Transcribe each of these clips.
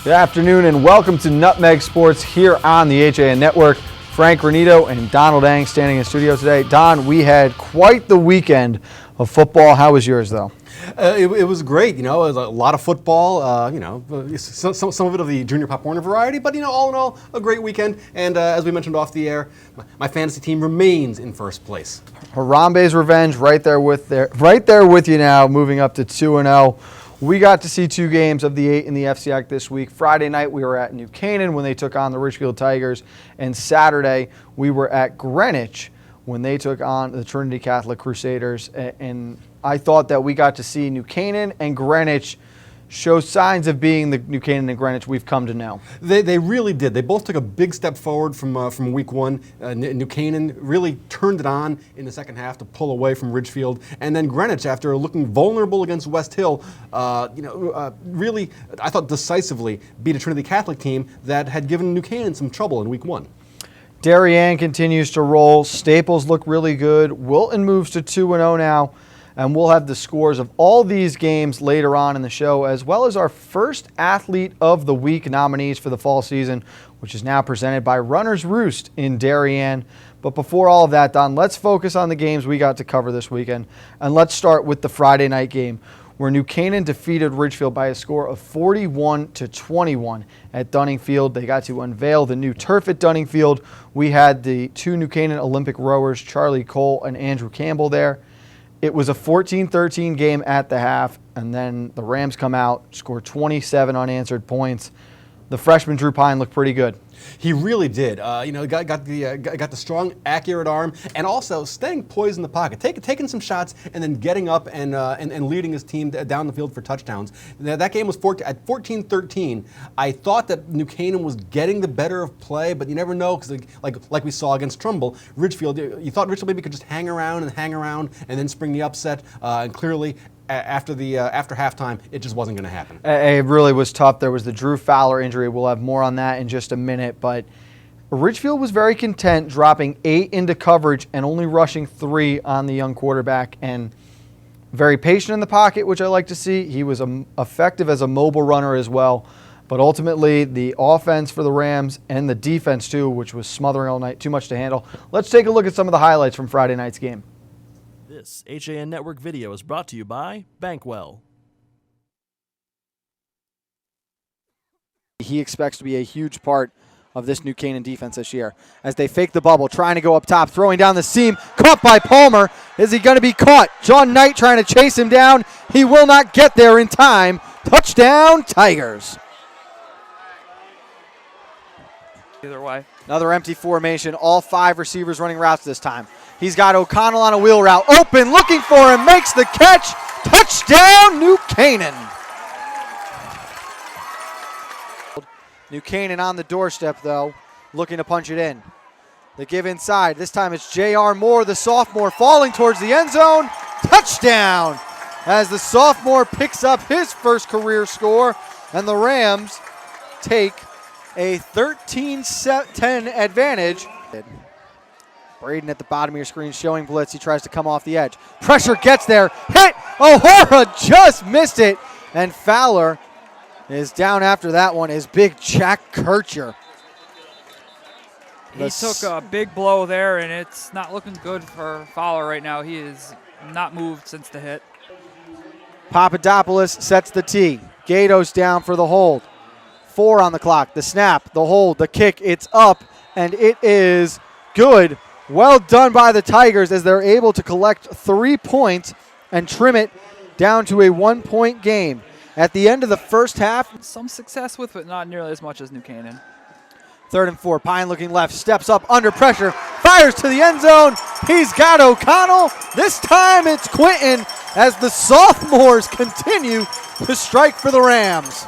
Good afternoon and welcome to Nutmeg Sports here on the HAN Network. Frank Granito and Donald Eng standing in studio today. Don, we had quite the weekend of football. How was yours, though? It was great. It was a lot of football. Some of it of the Junior Pop Warner variety, but all in all, a great weekend. And as we mentioned off the air, my fantasy team remains in first place. Harambe's revenge, right there with you now, moving up to 2-0. We got to see two games of the 8 in the FCIAC this week. Friday night, we were at New Canaan when they took on the Ridgefield Tigers, and Saturday, we were at Greenwich when they took on the Trinity Catholic Crusaders. And I thought that we got to see New Canaan and Greenwich show signs of being the New Canaan and Greenwich we've come to know. They really did. They both took a big step forward from week one. New Canaan really turned it on in the second half to pull away from Ridgefield, and then Greenwich, after looking vulnerable against West Hill, really, I thought, decisively beat a Trinity Catholic team that had given New Canaan some trouble in week one. Darien continues to roll. Staples look really good. Wilton moves to 2-0 now. And we'll have the scores of all these games later on in the show, as well as our first Athlete of the Week nominees for the fall season, which is now presented by Runner's Roost in Darien. But before all of that, Don, let's focus on the games we got to cover this weekend. And let's start with the Friday night game, where New Canaan defeated Ridgefield by a score of 41-21 at Dunning Field. They got to unveil the new turf at Dunning Field. We had the two New Canaan Olympic rowers, Charlie Cole and Andrew Campbell, there. It was a 14-13 game at the half, and then the Rams come out, score 27 unanswered points. The freshman Drew Pine looked pretty good. He really did. Got the strong, accurate arm, and also staying poised in the pocket, taking some shots, and then getting up and leading his team down the field for touchdowns. That game was at 14-13. I thought that New Canaan was getting the better of play, but you never know, because like we saw against Trumbull, Ridgefield. You thought Ridgefield maybe could just hang around, and then spring the upset. And clearly, after halftime, it just wasn't going to happen. It really was tough. There was the Drew Fowler injury. We'll have more on that in just a minute. But Ridgefield was very content dropping 8 into coverage and only rushing 3 on the young quarterback, and very patient in the pocket, which I like to see. He was effective as a mobile runner as well. But ultimately, the offense for the Rams and the defense too, which was smothering all night, too much to handle. Let's take a look at some of the highlights from Friday night's game. This HAN Network video is brought to you by Bankwell. He expects to be a huge part of this New Canaan defense this year as they fake the bubble, trying to go up top, throwing down the seam, caught by Palmer. Is he going to be caught? John Knight trying to chase him down. He will not get there in time. Touchdown, Tigers. Either way. Another empty formation, all 5 receivers running routes this time. He's got O'Connell on a wheel route, open, looking for him, makes the catch. Touchdown, New Canaan. New Canaan on the doorstep, though, looking to punch it in. The give inside. This time it's J.R. Moore, the sophomore, falling towards the end zone. Touchdown, as the sophomore picks up his first career score, and the Rams take a 13-10 advantage. Braden at the bottom of your screen showing blitz. He tries to come off the edge. Pressure gets there. Hit! O'Hara just missed it. And Fowler is down after that one, is big Jack Kircher. He took a big blow there, and it's not looking good for Fowler right now. He is not moved since the hit. Papadopoulos sets the tee. Gato's down for the hold. 4 on the clock. The snap, the hold, the kick. It's up, and it is good. Well done by the Tigers as they're able to collect 3 points and trim it down to a 1-point game. At the end of the first half, some success with it, not nearly as much as New Canaan. 3rd and 4, Pine looking left, steps up under pressure, fires to the end zone. He's got O'Connell. This time it's Quinton as the sophomores continue to strike for the Rams.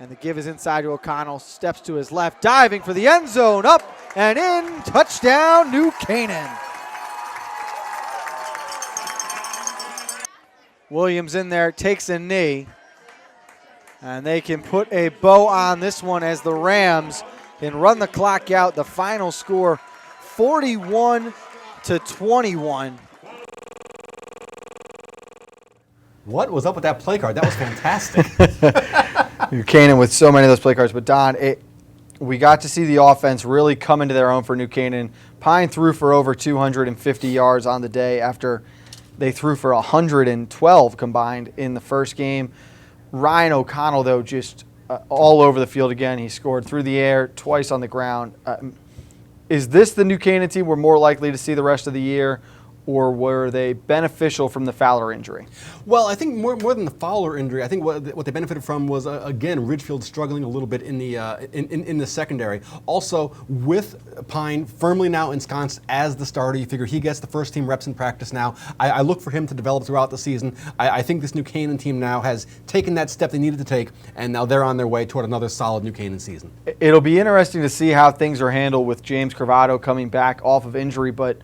And the give is inside to O'Connell, steps to his left, diving for the end zone, up and in, touchdown, New Canaan. Williams in there, takes a knee, and they can put a bow on this one as the Rams can run the clock out. The final score, 41-21. What was up with that play card? That was fantastic. Canaan with so many of those play cards. But Don, we got to see the offense really come into their own for New Canaan. Pine threw for over 250 yards on the day after they threw for 112 combined in the first game. Ryan O'Connell, though, just all over the field again. He scored through the air, twice on the ground. Is this the New Canaan team we're more likely to see the rest of the year, or were they beneficial from the Fowler injury? Well, I think more than the Fowler injury, I think what they benefited from was again Ridgefield struggling a little bit in the secondary. Also, with Pine firmly now ensconced as the starter, you figure he gets the first team reps in practice now. I look for him to develop throughout the season. I think this New Canaan team now has taken that step they needed to take, and now they're on their way toward another solid New Canaan season. It'll be interesting to see how things are handled with James Cravado coming back off of injury, but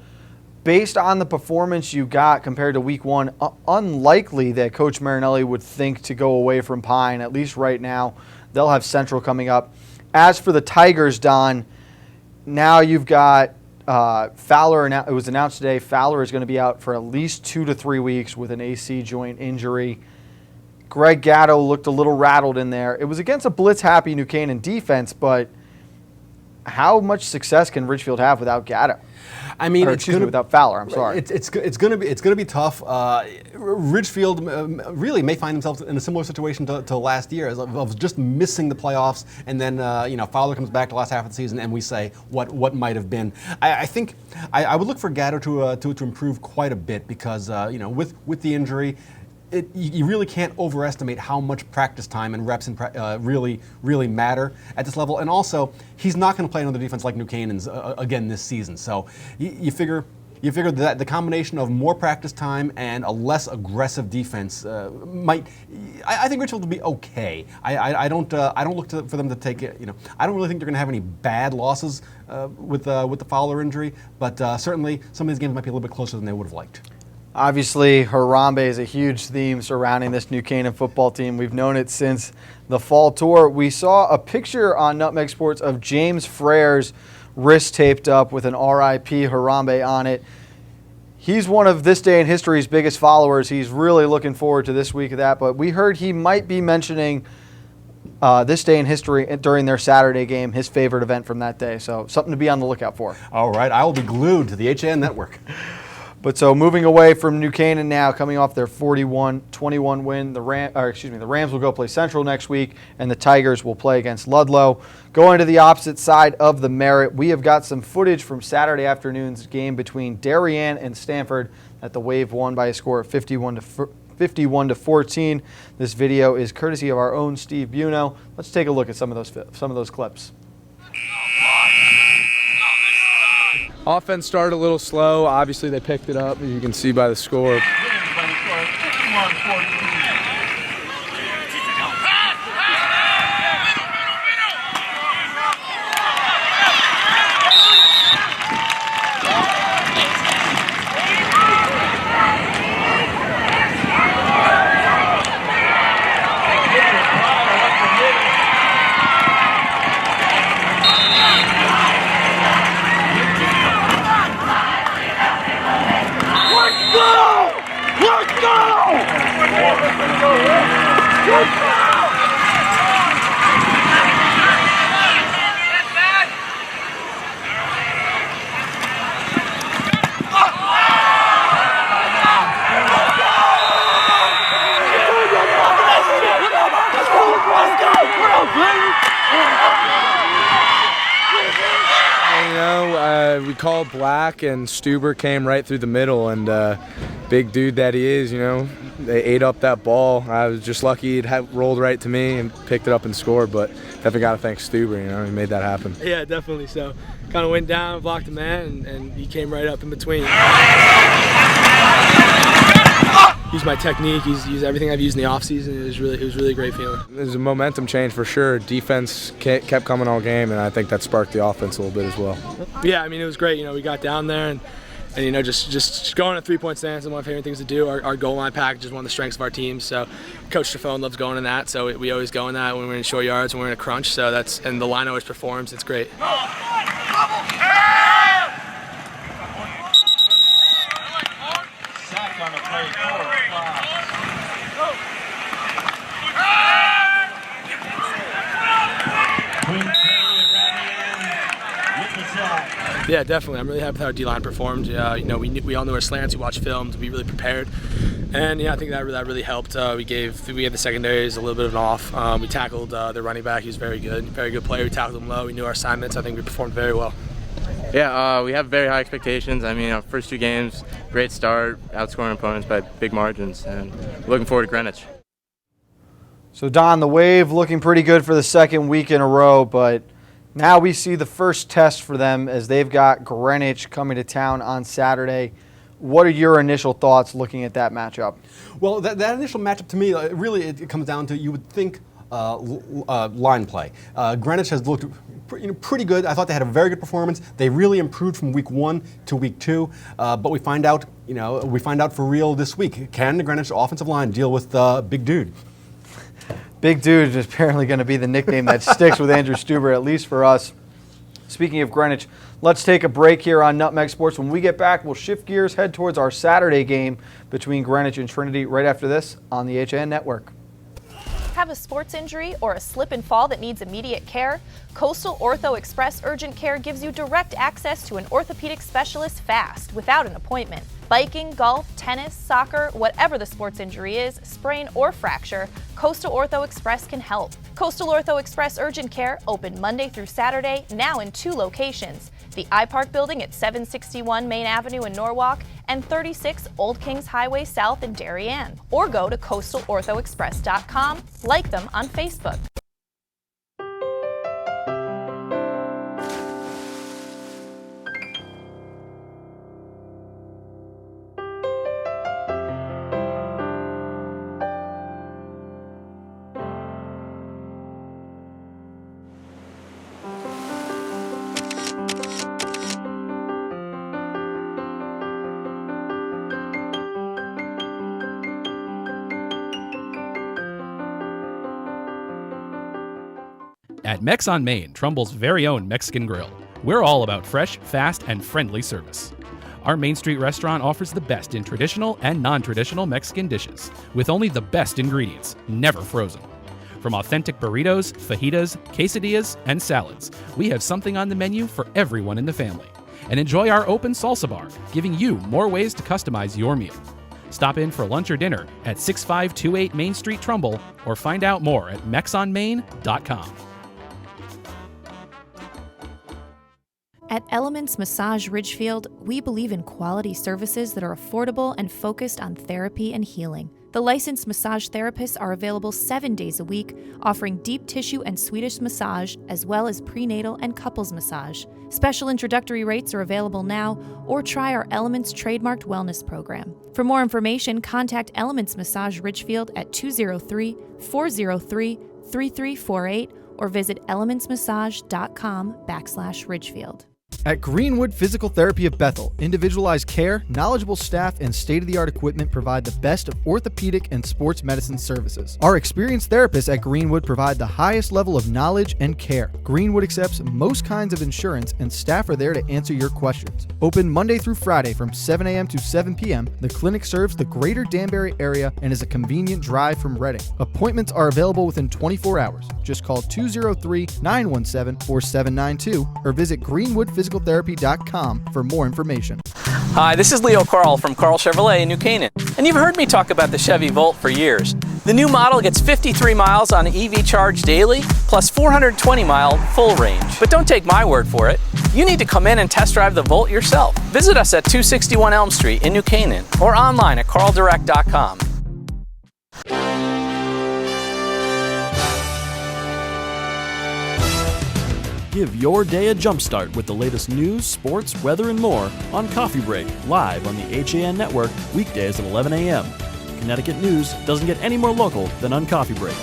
based on the performance you got compared to week one, unlikely that Coach Marinelli would think to go away from Pine, at least right now. They'll have Central coming up. As for the Tigers, Don, now you've got Fowler. It was announced today Fowler is going to be out for at least 2 to 3 weeks with an AC joint injury. Greg Gatto looked a little rattled in there. It was against a blitz-happy New Canaan defense, but how much success can Ridgefield have without Gatto? I mean, without Fowler. I'm sorry. It's going to be tough. Ridgefield really may find themselves in a similar situation to last year, of just missing the playoffs, and then Fowler comes back the last half of the season, and we say what might have been. I think I would look for Gatto to improve quite a bit because with the injury. You really can't overestimate how much practice time and reps really matter at this level. And also, he's not going to play another defense like New Canaan's again this season. So you figure that the combination of more practice time and a less aggressive defense might. I think Ridgefield will be okay. I don't look for them to take it. I don't really think they're going to have any bad losses with the Fowler injury. But certainly, some of these games might be a little bit closer than they would have liked. Obviously, Harambe is a huge theme surrounding this New Canaan football team. We've known it since the fall tour. We saw a picture on Nutmeg Sports of James Frere's wrist taped up with an RIP Harambe on it. He's one of this day in history's biggest followers. He's really looking forward to this week of that. But we heard he might be mentioning this day in history during their Saturday game, his favorite event from that day. So something to be on the lookout for. All right, I will be glued to the HAN network. But so moving away from New Canaan now, coming off their 41-21 win, the Rams will go play Central next week, and the Tigers will play against Ludlow. Going to the opposite side of the Merritt, we have got some footage from Saturday afternoon's game between Darien and Stanford that the Wave won by a score of 51 to 14. This video is courtesy of our own Steve Buno. Let's take a look at some of those clips. Offense started a little slow. Obviously, they picked it up, as you can see by the score. We called black, and Stuber came right through the middle, and big dude that he is, they ate up that ball. I was just lucky it rolled right to me and picked it up and scored, but definitely got to thank Stuber, he made that happen. Yeah, definitely. So kind of went down, blocked the man, and he came right up in between. Used my technique, he's used everything I've used in the offseason. It was really a great feeling. It was a momentum change for sure. Defense kept coming all game, and I think that sparked the offense a little bit as well. Yeah, it was great. We got down there and just going at 3-point stance is one of my favorite things to do. Our goal line package is one of the strengths of our team. So Coach Trafone loves going in that. So we always go in that when we're in short yards, when we're in a crunch. So and the line always performs. It's great. Yeah, definitely. I'm really happy with how our D-line performed. We all knew our slants. We watched films. We really prepared, and I think that really helped. We had the secondaries a little bit of an off. We tackled the running back. He was very good player. We tackled him low. We knew our assignments. I think we performed very well. Yeah, we have very high expectations. I mean, our first 2 games, great start, outscoring opponents by big margins, and looking forward to Greenwich. So Don, the Wave looking pretty good for the second week in a row, but now we see the first test for them as they've got Greenwich coming to town on Saturday. What are your initial thoughts looking at that matchup? Well, that initial matchup to me, really it comes down to, you would think, line play. Greenwich has looked pretty good. I thought they had a very good performance. They really improved from week 1 to week 2, but we find out for real this week. Can the Greenwich offensive line deal with Big Dude? Big Dude is apparently going to be the nickname that sticks with Andrew Stuber, at least for us. Speaking of Greenwich, let's take a break here on Nutmeg Sports. When we get back, we'll shift gears, head towards our Saturday game between Greenwich and Trinity right after this on the HAN Network. Have a sports injury or a slip and fall that needs immediate care? Coastal Ortho Express Urgent Care gives you direct access to an orthopedic specialist fast, without an appointment. Biking, golf, tennis, soccer, whatever the sports injury is, sprain or fracture, Coastal Ortho Express can help. Coastal Ortho Express Urgent Care, open Monday through Saturday, now in 2 locations. The iPark building at 761 Main Avenue in Norwalk and 36 Old Kings Highway South in Darien. Or go to coastalorthoexpress.com, like them on Facebook. At Mex on Main, Trumbull's very own Mexican Grill, we're all about fresh, fast, and friendly service. Our Main Street restaurant offers the best in traditional and non-traditional Mexican dishes, with only the best ingredients, never frozen. From authentic burritos, fajitas, quesadillas, and salads, we have something on the menu for everyone in the family. And enjoy our open salsa bar, giving you more ways to customize your meal. Stop in for lunch or dinner at 6528 Main Street, Trumbull, or find out more at mexonmain.com. At Elements Massage Ridgefield, we believe in quality services that are affordable and focused on therapy and healing. The licensed massage therapists are available 7 days a week, offering deep tissue and Swedish massage, as well as prenatal and couples massage. Special introductory rates are available now, or try our Elements trademarked wellness program. For more information, contact Elements Massage Ridgefield at 203-403-3348 or visit elementsmassage.com/Ridgefield. At Greenwood Physical Therapy of Bethel, individualized care, knowledgeable staff, and state-of-the-art equipment provide the best of orthopedic and sports medicine services. Our experienced therapists at Greenwood provide the highest level of knowledge and care. Greenwood accepts most kinds of insurance, and staff are there to answer your questions. Open Monday through Friday from 7 a.m. to 7 p.m., the clinic serves the greater Danbury area and is a convenient drive from Reading. Appointments are available within 24 hours. Just call 203-917-4792 or visit greenwoodphysicaltherapy.com for more information. Hi, this is Leo Carl from Carl Chevrolet in New Canaan, and you've heard me talk about the Chevy Volt for years. The new model gets 53 miles on EV charge daily, plus 420-mile full range. But don't take my word for it. You need to come in and test drive the Volt yourself. Visit us at 261 Elm Street in New Canaan or online at carldirect.com. Give your day a jumpstart with the latest news, sports, weather, and more on Coffee Break, live on the HAN Network, weekdays at 11 a.m. Connecticut news doesn't get any more local than on Coffee Break.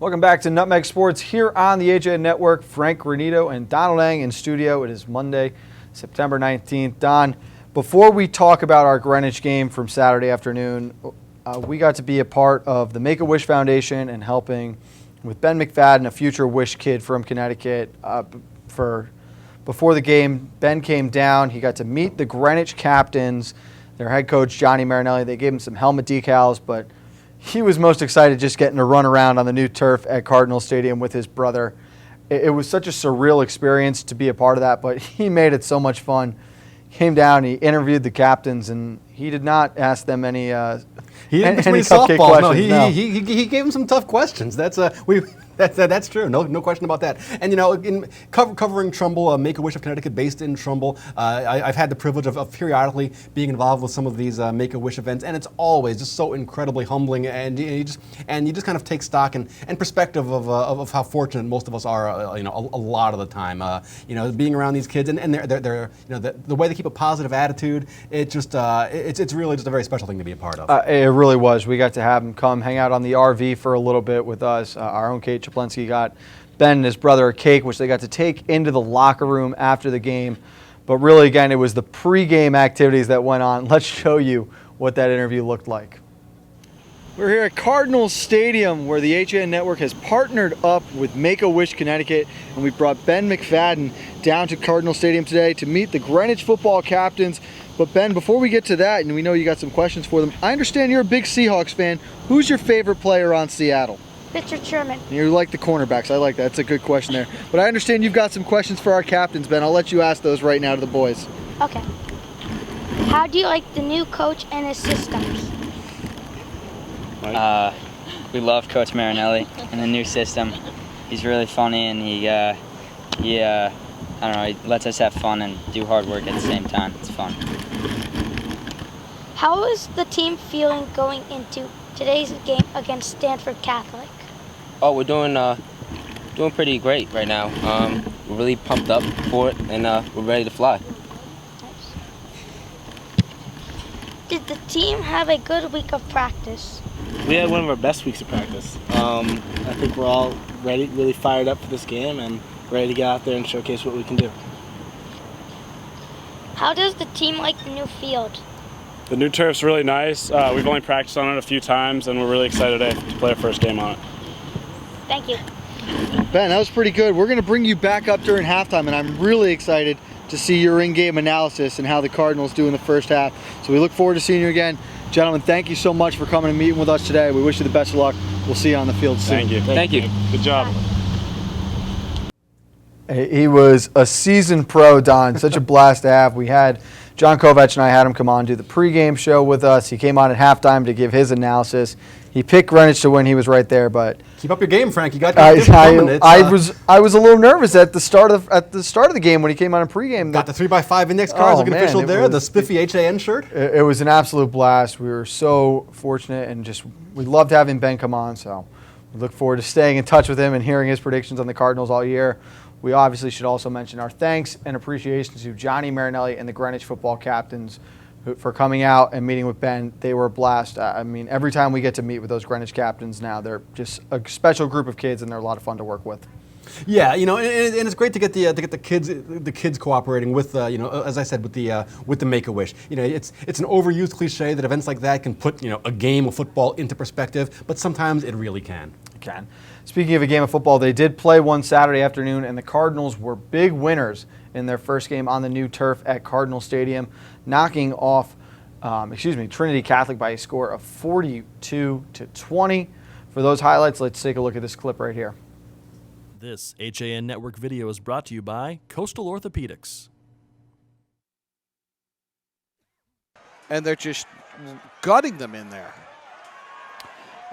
Welcome back to Nutmeg Sports here on the HAN Network. Frank Granito and Donald Eng in studio. It is Monday, September 19th. Don, before we talk about our Greenwich game from Saturday afternoon, we got to be a part of the Make-A-Wish Foundation and helping with Ben McFadden, a future Wish kid from Connecticut. Before the game, Ben came down. He got to meet the Greenwich captains, their head coach, Johnny Marinelli. They gave him some helmet decals, but he was most excited just getting to run around on the new turf at Cardinal Stadium with his brother. it was such a surreal experience to be a part of that, but he made it so much fun. Came down, he interviewed the captains, and he did not ask them any he didn't any cupcake softballs. questions. No, he gave them some tough questions. That's true. No question about that. And in covering Trumbull, Make-A-Wish of Connecticut, based in Trumbull, I've had the privilege of periodically being involved with some of these Make-A-Wish events, and it's always just so incredibly humbling. And you just kind of take stock and perspective of how fortunate most of us are. A lot of the time. Being around these kids and they're the way they keep a positive attitude. It's really just a very special thing to be a part of. It really was. We got to have him come hang out on the RV for a little bit with us. Our own Kate Chaplensky got Ben and his brother a cake, which they got to take into the locker room after the game. But really, again, it was the pregame activities that went on. Let's show you what that interview looked like. We're here at Cardinals Stadium, where the HAN Network has partnered up with Make-A-Wish Connecticut, and we brought Ben McFadden down to Cardinal Stadium today to meet the Greenwich football captains. But Ben, before we get to that, and we know you got some questions for them, I understand you're a big Seahawks fan. Who's your favorite player on Seattle? Richard Sherman. You like the cornerbacks. I like that. That's a good question there. But I understand you've got some questions for our captains, Ben. I'll let you ask those right now to the boys. Okay. How do you like the new coach and his systems? We love Coach Marinelli and the new system. He's really funny, and he lets us have fun and do hard work at the same time. It's fun. How is the team feeling going into today's game against Stanford Catholic? Oh, we're doing pretty great right now. We're really pumped up for it, and we're ready to fly. Did the team have a good week of practice? We had one of our best weeks of practice. I think we're all ready, really fired up for this game, and ready to get out there and showcase what we can do. How does the team like the new field? The new turf's really nice. We've only practiced on it a few times, and we're really excited to play our first game on it. Thank you. Ben, that was pretty good. We're going to bring you back up during halftime, and I'm really excited to see your in-game analysis and how the Cardinals do in the first half. So we look forward to seeing you again. Gentlemen, thank you so much for coming and meeting with us today. We wish you the best of luck. We'll see you on the field soon. Thank you. Thank you. Good job. He was a seasoned pro, Don. Such a blast to have. We had John Kovach and I had him come on do the pregame show with us. He came on at halftime to give his analysis. He picked Greenwich to win. He was right there, but keep up your game, Frank. You got I was a little nervous at the start of the game when he came on in pregame. Got the 3x5 index cards looking official there. The spiffy HAN shirt. It was an absolute blast. We were so fortunate, and we loved having Ben come on. So we look forward to staying in touch with him and hearing his predictions on the Cardinals all year. We obviously should also mention our thanks and appreciation to Johnny Marinelli and the Greenwich football captains for coming out and meeting with Ben. They were a blast. I mean, every time we get to meet with those Greenwich captains now, they're just a special group of kids, and they're a lot of fun to work with. Yeah, and it's great to get the kids cooperating with as I said with the Make-A-Wish. It's an overused cliche that events like that can put a game of football into perspective, but sometimes it really can. It can. Speaking of a game of football, they did play one Saturday afternoon, and the Cardinals were big winners in their first game on the new turf at Cardinal Stadium, knocking off Trinity Catholic by a score of 42-20. For those highlights, let's take a look at this clip right here. This HAN Network video is brought to you by Coastal Orthopedics. And they're just gutting them in there.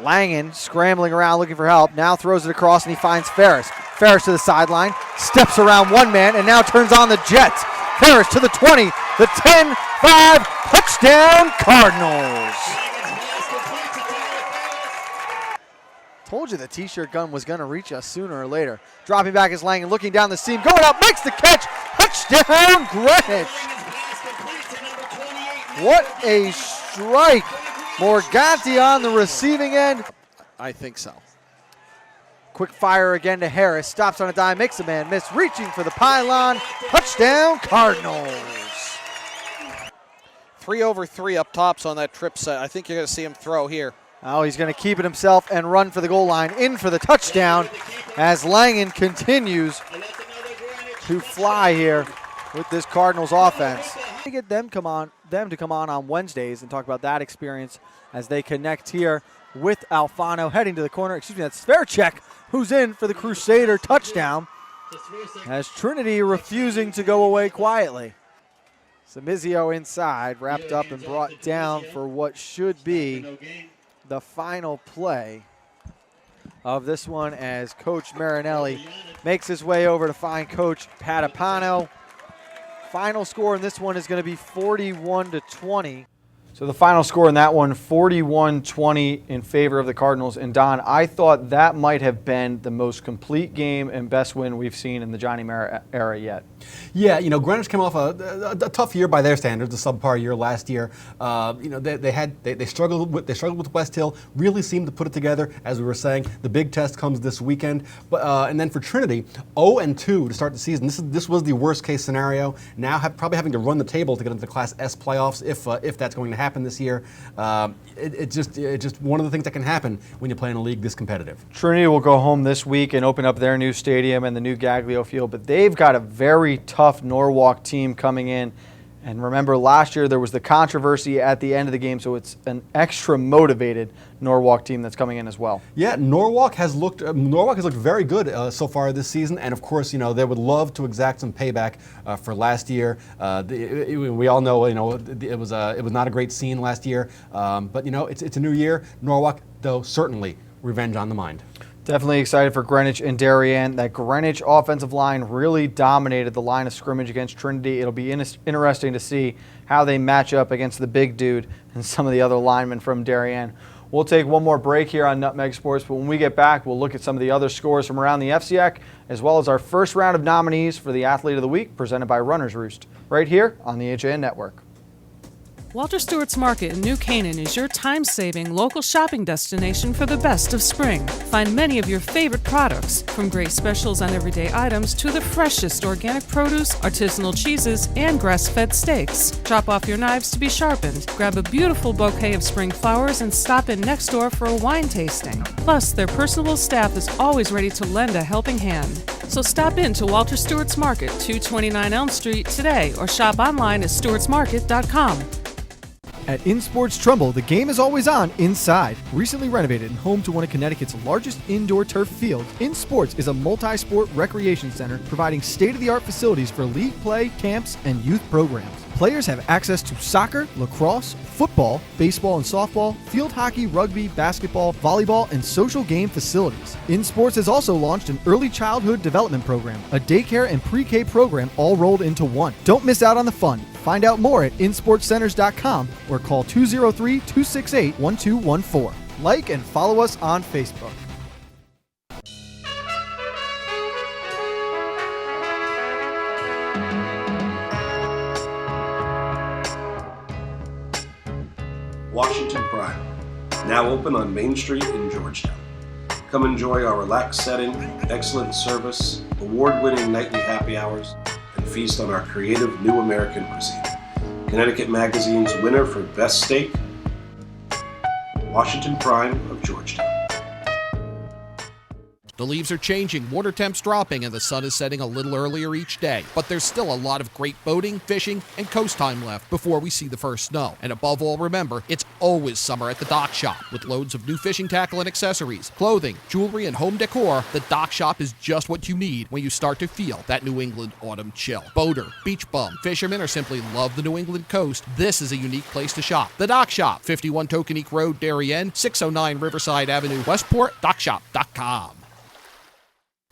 Langen scrambling around looking for help, now throws it across and he finds Ferris. Ferris to the sideline, steps around one man and now turns on the Jets. Ferris to the 20, the 10, 5, touchdown Cardinals. Told you the t-shirt gun was going to reach us sooner or later. Dropping back is Langen, looking down the seam, going up, makes the catch, touchdown Greenwich. What a strike. Morganti on the receiving end. I think so. Quick fire again to Harris. Stops on a dime, makes a man miss. Reaching for the pylon. Touchdown Cardinals. 3 over 3 up tops on that trip set. I think you're going to see him throw here. Oh, he's going to keep it himself and run for the goal line. In for the touchdown as Langen continues to fly here with this Cardinals offense. To get them to come on Wednesdays and talk about that experience as they connect here with Alfano heading to the corner. That's Sverchek, who's in for the Crusader touchdown. as Trinity refusing to go away quietly. Samizio inside, wrapped up and brought down for what should be the final play of this one as Coach Marinelli makes his way over to find Coach Patapano. Final score in this one is going to be 41-20. So the final score in that one, 41-20 in favor of the Cardinals. And Don, I thought that might have been the most complete game and best win we've seen in the Johnny Mara era yet. Yeah, Greenwich came off a tough year by their standards, a subpar year last year. They struggled with West Hill. Really seemed to put it together, as we were saying. The big test comes this weekend, and then for Trinity, 0-2 to start the season. This was the worst case scenario. Now probably having to run the table to get into the Class S playoffs if that's going to happen this year. It's just one of the things that can happen when you play in a league this competitive. Trinity will go home this week and open up their new stadium and the new Gaglio Field, but they've got a very tough Norwalk team coming in. And remember, last year there was the controversy at the end of the game, so it's an extra motivated Norwalk team that's coming in as well. Yeah, Norwalk has looked very good so far this season, and of course, they would love to exact some payback for last year. We all know, it was not a great scene last year, but it's a new year. Norwalk, though, certainly revenge on the mind. Definitely excited for Greenwich and Darien. That Greenwich offensive line really dominated the line of scrimmage against Trinity. It'll be interesting to see how they match up against the big dude and some of the other linemen from Darien. We'll take one more break here on Nutmeg Sports, but when we get back, we'll look at some of the other scores from around the FCIAC, as well as our first round of nominees for the Athlete of the Week, presented by Runner's Roost, right here on the HAN Network. Walter Stewart's Market in New Canaan is your time-saving local shopping destination for the best of spring. Find many of your favorite products, from great specials on everyday items to the freshest organic produce, artisanal cheeses, and grass-fed steaks. Drop off your knives to be sharpened, grab a beautiful bouquet of spring flowers, and stop in next door for a wine tasting. Plus, their personable staff is always ready to lend a helping hand. So stop in to Walter Stewart's Market, 229 Elm Street today, or shop online at stewartsmarket.com. At InSports Trumbull, the game is always on inside. Recently renovated and home to one of Connecticut's largest indoor turf fields, InSports is a multi-sport recreation center providing state-of-the-art facilities for league play, camps, and youth programs. Players have access to soccer, lacrosse, football, baseball and softball, field hockey, rugby, basketball, volleyball, and social game facilities. InSports has also launched an early childhood development program, a daycare and pre-K program all rolled into one. Don't miss out on the fun. Find out more at insportscenters.com or call 203-268-1214. Like and follow us on Facebook. Washington Prime, now open on Main Street in Georgetown. Come enjoy our relaxed setting, excellent service, award-winning nightly happy hours, and feast on our creative new American cuisine. Connecticut Magazine's winner for Best Steak, Washington Prime of Georgetown. The leaves are changing, water temps dropping, and the sun is setting a little earlier each day. But there's still a lot of great boating, fishing, and coast time left before we see the first snow. And above all, remember, it's always summer at the Dock Shop. With loads of new fishing tackle and accessories, clothing, jewelry, and home decor, the Dock Shop is just what you need when you start to feel that New England autumn chill. Boater, beach bum, fisherman, or simply love the New England coast, this is a unique place to shop. The Dock Shop, 51 Tokenique Road, Darien, 609 Riverside Avenue, Westport, dockshop.com.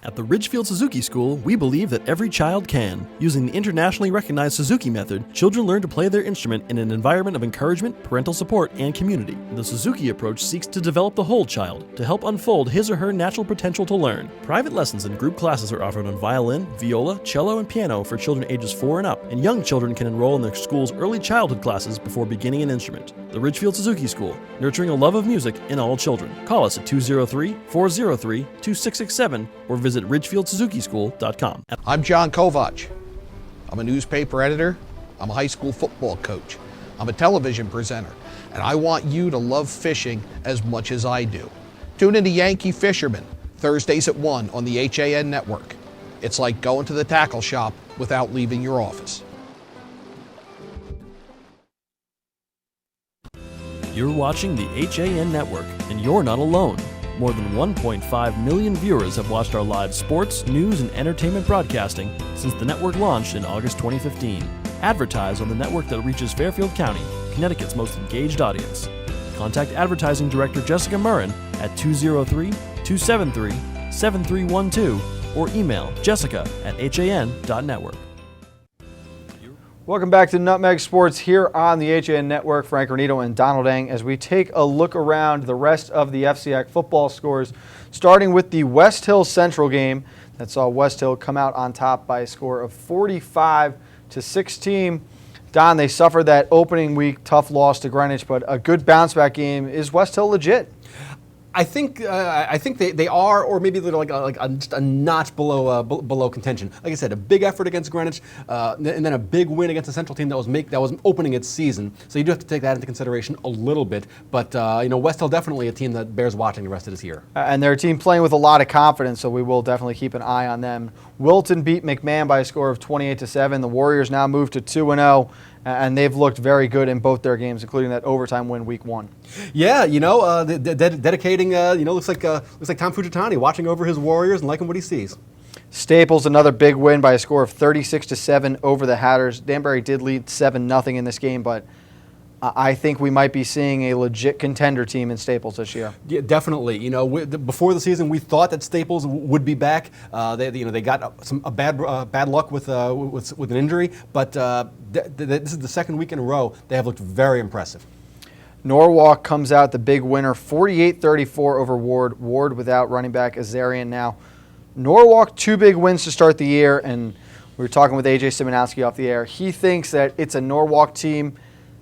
At the Ridgefield Suzuki School, we believe that every child can. Using the internationally recognized Suzuki method, children learn to play their instrument in an environment of encouragement, parental support, and community. The Suzuki approach seeks to develop the whole child, to help unfold his or her natural potential to learn. Private lessons and group classes are offered on violin, viola, cello, and piano for children ages 4 and up, and young children can enroll in their school's early childhood classes before beginning an instrument. The Ridgefield Suzuki School, nurturing a love of music in all children. Call us at 203-403-2667 or visit ridgefieldsuzuki-school.com. I'm John Kovach. I'm a newspaper editor. I'm a high school football coach. I'm a television presenter. And I want you to love fishing as much as I do. Tune in to Yankee Fisherman, Thursdays at 1 on the HAN Network. It's like going to the tackle shop without leaving your office. You're watching the HAN Network, and you're not alone. More than 1.5 million viewers have watched our live sports, news, and entertainment broadcasting since the network launched in August 2015. Advertise on the network that reaches Fairfield County, Connecticut's most engaged audience. Contact Advertising Director Jessica Murrin at 203-273-7312 or email jessica@han.network. Welcome back to Nutmeg Sports here on the HAN Network. Frank Granito and Donald Eng as we take a look around the rest of the FCIAC football scores, starting with the West Hill Central game that saw West Hill come out on top by a score of 45-16. Don, they suffered that opening week tough loss to Greenwich, but a good bounce back game. Is West Hill legit? I think they are, or maybe they're just a notch below contention. Like I said, a big effort against Greenwich, and then a big win against a Central team that was opening its season. So you do have to take that into consideration a little bit. But West Hill definitely a team that bears watching the rest of this year. And they're a team playing with a lot of confidence, so we will definitely keep an eye on them. Wilton beat McMahon by a score of 28-7. The Warriors now move to 2-0. And they've looked very good in both their games, including that overtime win week 1. Yeah, dedicating. Looks like Tom Fujitani watching over his Warriors and liking what he sees. Staples, another big win by a score of 36-7 over the Hatters. Danbury did lead 7-0 in this game, but I think we might be seeing a legit contender team in Staples this year. Yeah, definitely. Before the season, we thought that Staples would be back. They got some bad luck with an injury, but this is the second week in a row they have looked very impressive. Norwalk comes out the big winner, 48-34 over Ward. Ward without running back Darien now. Norwalk, 2 big wins to start the year, and we were talking with AJ Simonowski off the air. He thinks that it's a Norwalk team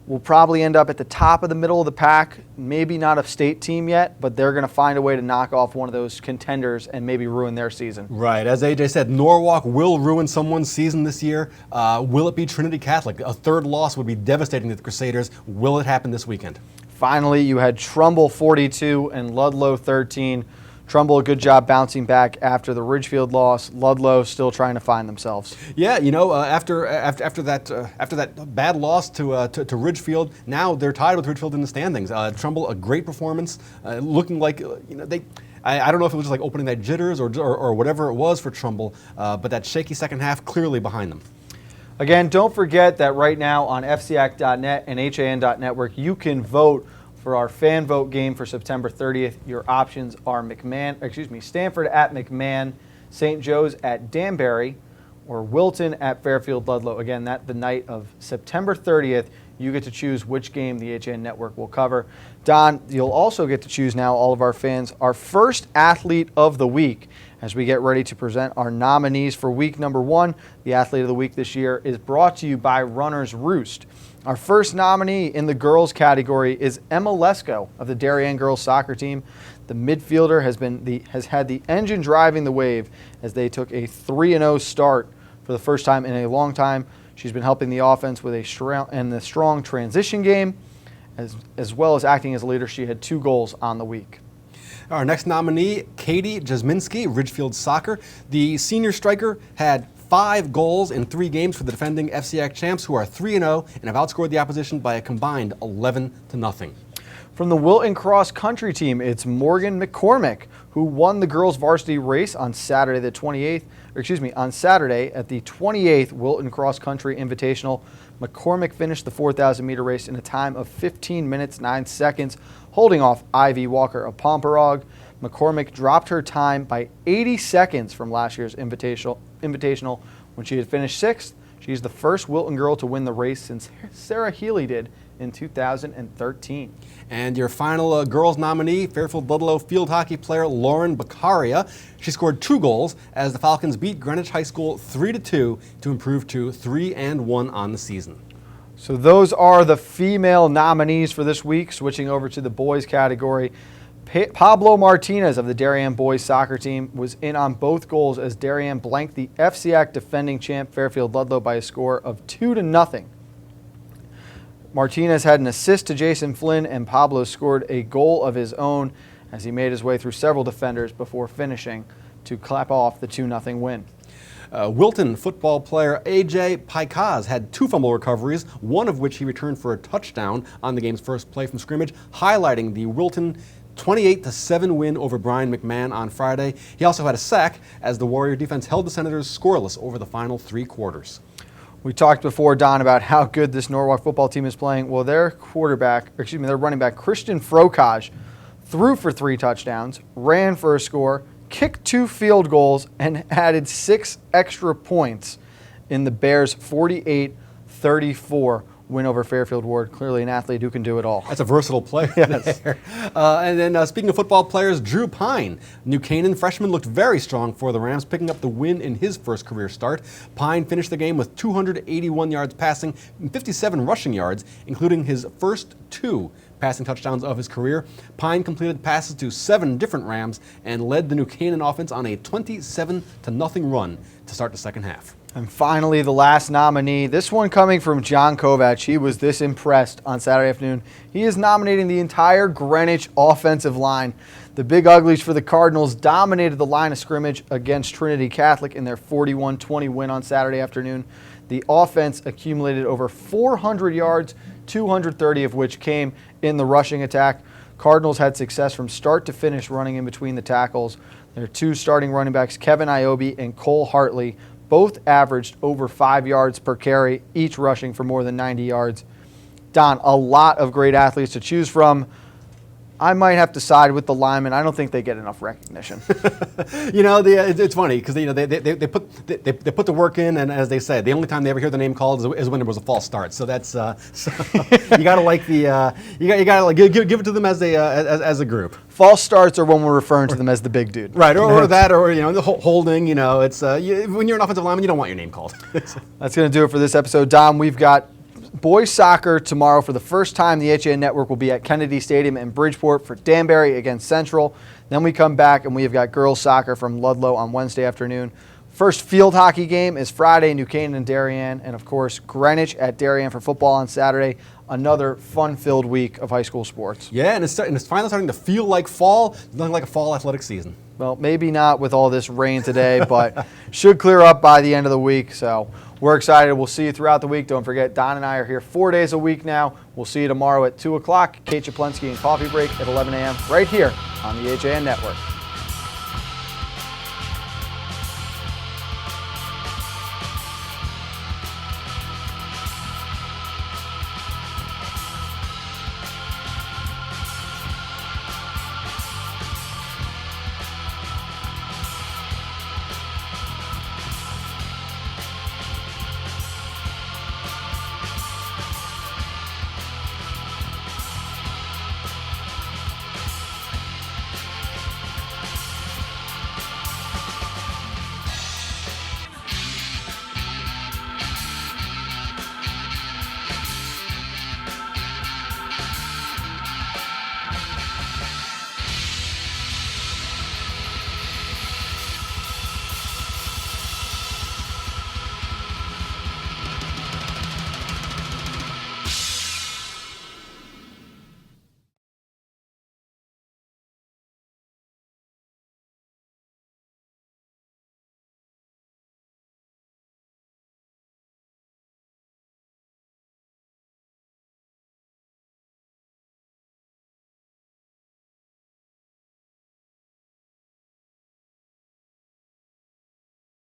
will probably end up at the top of the middle of the pack, maybe not a state team yet, but they're going to find a way to knock off one of those contenders and maybe ruin their season. Right. As AJ said, Norwalk will ruin someone's season this year. Will it be Trinity Catholic? A third loss would be devastating to the Crusaders. Will it happen this weekend? Finally, you had Trumbull 42 and Ludlow 13. Trumbull, a good job bouncing back after the Ridgefield loss. Ludlow still trying to find themselves. Yeah, after that bad loss to Ridgefield, now they're tied with Ridgefield in the standings. Trumbull, a great performance, looking like they. I don't know if it was just like opening that jitters or whatever it was for Trumbull, but that shaky second half clearly behind them. Again, don't forget that right now on FCIAC.net and HAN.network, you can vote for our fan vote game for September 30th. Your options are Stanford at McMahon, St. Joe's at Danbury, or Wilton at Fairfield Ludlow. Again, the night of September 30th. You get to choose which game the HAN Network will cover. Don, you'll also get to choose now, all of our fans, our first athlete of the week as we get ready to present our nominees for week number 1. The athlete of the week this year is brought to you by Runner's Roost. Our first nominee in the girls category is Emma Lesko of the Darien girls soccer team. The midfielder has had the engine driving the wave as they took a 3-0 start for the first time in a long time. She's been helping the offense with a strong transition game, as well as acting as a leader. She had 2 goals on the week. Our next nominee, Katie Jasminski, Ridgefield Soccer. The senior striker had 5 goals in 3 games for the defending FCIAC champs, who are 3-0 and have outscored the opposition by a combined 11-0. From the Wilton Cross Country team, it's Morgan McCormick, who won the girls varsity race on Saturday at the 28th Wilton Cross Country Invitational. McCormick finished the 4,000-meter race in a time of 15 minutes, 9 seconds, holding off Ivy Walker of Pomperog. McCormick dropped her time by 80 seconds from last year's invitational when she had finished 6th. She's the first Wilton girl to win the race since Sarah Healy did in 2013. And your final girls nominee, Fairfield Ludlow field hockey player Lauren Beccaria. She scored 2 goals as the Falcons beat Greenwich High School 3-2 to improve to 3-1 on the season. So those are the female nominees for this week. Switching over to the boys category, Pablo Martinez of the Darien boys soccer team was in on both goals as Darien blanked the FCIAC defending champ Fairfield Ludlow by a score of 2-0. Martinez had an assist to Jason Flynn, and Pablo scored a goal of his own as he made his way through several defenders before finishing to clap off the 2-0 win. Wilton football player AJ Paikaz had 2 fumble recoveries, one of which he returned for a touchdown on the game's first play from scrimmage, highlighting the Wilton 28-7 win over Brian McMahon on Friday. He also had a sack as the Warrior defense held the Senators scoreless over the final 3 quarters. We talked before, Don, about how good this Norwalk football team is playing. Well, their running back, Christian Frokaj, threw for 3 touchdowns, ran for a score, kicked 2 field goals, and added 6 extra points in the Bears' 48-34 win over Fairfield Ward. Clearly an athlete who can do it all. That's a versatile player there. And then speaking of football players, Drew Pine, New Canaan freshman, looked very strong for the Rams, picking up the win in his first career start. Pine finished the game with 281 yards passing and 57 rushing yards, including his first 2 passing touchdowns of his career. Pine completed passes to 7 different Rams and led the New Canaan offense on a 27-0 run to start the second half. And finally, the last nominee, this one coming from John Kovach. He was this impressed on Saturday afternoon. He is nominating the entire Greenwich offensive line. The Big Uglies for the Cardinals dominated the line of scrimmage against Trinity Catholic in their 41-20 win on Saturday afternoon. The offense accumulated over 400 yards, 230 of which came in the rushing attack. Cardinals had success from start to finish running in between the tackles. Their 2 starting running backs, Kevin Iobi and Cole Hartley, both averaged over 5 yards per carry, each rushing for more than 90 yards. Don, a lot of great athletes to choose from. I might have to side with the linemen. I don't think they get enough recognition. It's funny because they put the work in, and as they said, the only time they ever hear the name called is when there was a false start. So that's you gotta like the you gotta give it to them as a group. False starts are when we're referring to them as the big dude. Right, or that, or the holding. It's when you're an offensive lineman, you don't want your name called. That's gonna do it for this episode, Dom. We've got boys soccer tomorrow. For the first time, the HAN Network will be at Kennedy Stadium in Bridgeport for Danbury against Central. Then we come back and we have got girls soccer from Ludlow on Wednesday afternoon. First field hockey game is Friday, New Canaan and Darien, and of course Greenwich at Darien for football on Saturday. Another fun-filled week of high school sports. Yeah, and it's finally starting to feel like fall. Nothing like a fall athletic season. Well, maybe not with all this rain today, but should clear up by the end of the week. So we're excited. We'll see you throughout the week. Don't forget, Don and I are here 4 days a week now. We'll see you tomorrow at 2 o'clock. Kate Chaplensky and Coffee Break at 11 a.m. right here on the HAN Network.